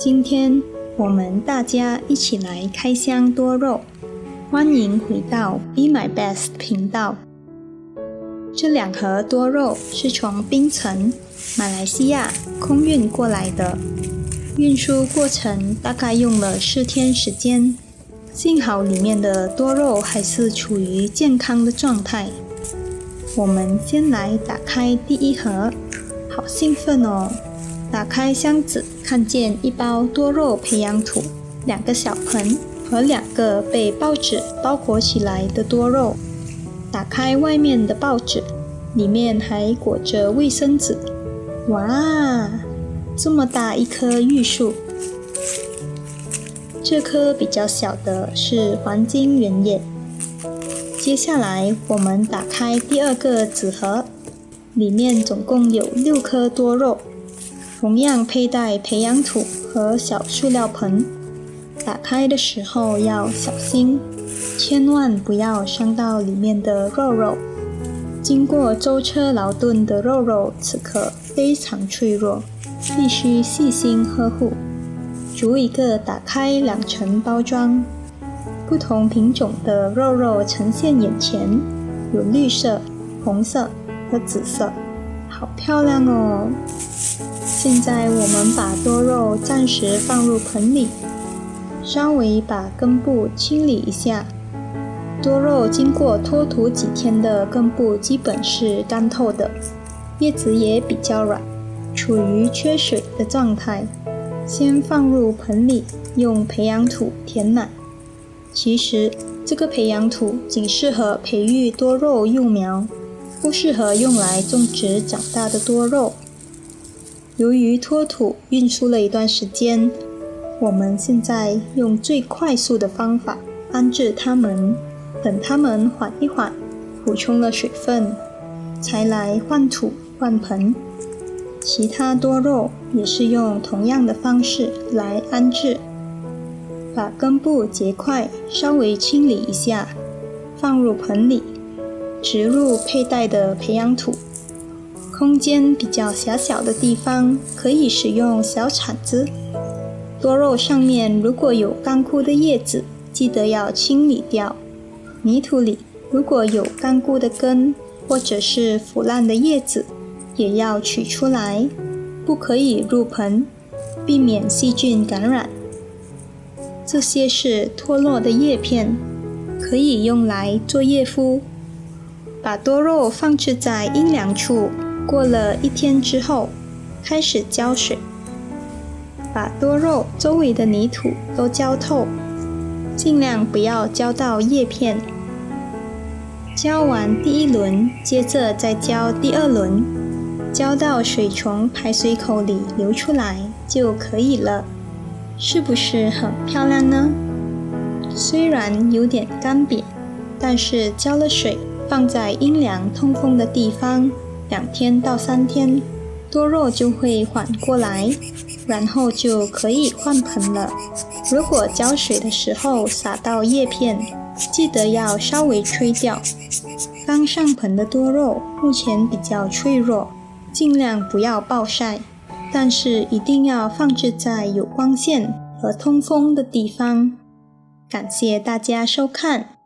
今天我们大家一起来开箱多肉，欢迎回到 Be My Best 频道。这2盒多肉是从槟城，马来西亚空运过来的，运输过程大概用了4天时间，幸好里面的多肉还是处于健康的状态。我们先来打开第1盒，好兴奋哦！打开箱子，看见1包多肉培养土、2个小盆和2个被报纸包裹起来的多肉。打开外面的报纸，里面还裹着卫生纸。哇，这么大一棵玉树！这棵比较小的是黄金原叶。接下来我们打开第2个纸盒，里面总共有6颗多肉，同样佩戴培养土和小塑料盆。打开的时候要小心，千万不要伤到里面的肉肉。经过舟车劳顿的肉肉此刻非常脆弱，必须细心呵护。逐一个打开2层包装，不同品种的肉肉呈现眼前，有绿色、红色和紫色，好漂亮哦！现在我们把多肉暂时放入盆里，稍微把根部清理一下。多肉经过脱土几天的根部基本是干透的，叶子也比较软，处于缺水的状态。先放入盆里，用培养土填满。其实这个培养土仅适合培育多肉幼苗，不适合用来种植长大的多肉。由于脱土运输了一段时间，我们现在用最快速的方法安置它们，等它们缓一缓，补充了水分，才来换土换盆。其他多肉也是用同样的方式来安置。把根部结块稍微清理一下，放入盆里，植入佩戴的培养土。空间比较狭小的地方可以使用小铲子。多肉上面如果有干枯的叶子，记得要清理掉。泥土里如果有干枯的根或者是腐烂的叶子，也要取出来，不可以入盆，避免细菌感染。这些是脱落的叶片，可以用来做叶敷。把多肉放置在阴凉处，过了1天之后，开始浇水。把多肉周围的泥土都浇透，尽量不要浇到叶片。浇完第1轮，接着再浇第2轮，浇到水从排水口里流出来就可以了。是不是很漂亮呢？虽然有点干瘪，但是浇了水，放在阴凉通风的地方2天到3天，多肉就会缓过来，然后就可以换盆了。如果浇水的时候洒到叶片，记得要稍微吹掉。刚上盆的多肉目前比较脆弱，尽量不要暴晒，但是一定要放置在有光线和通风的地方。感谢大家收看。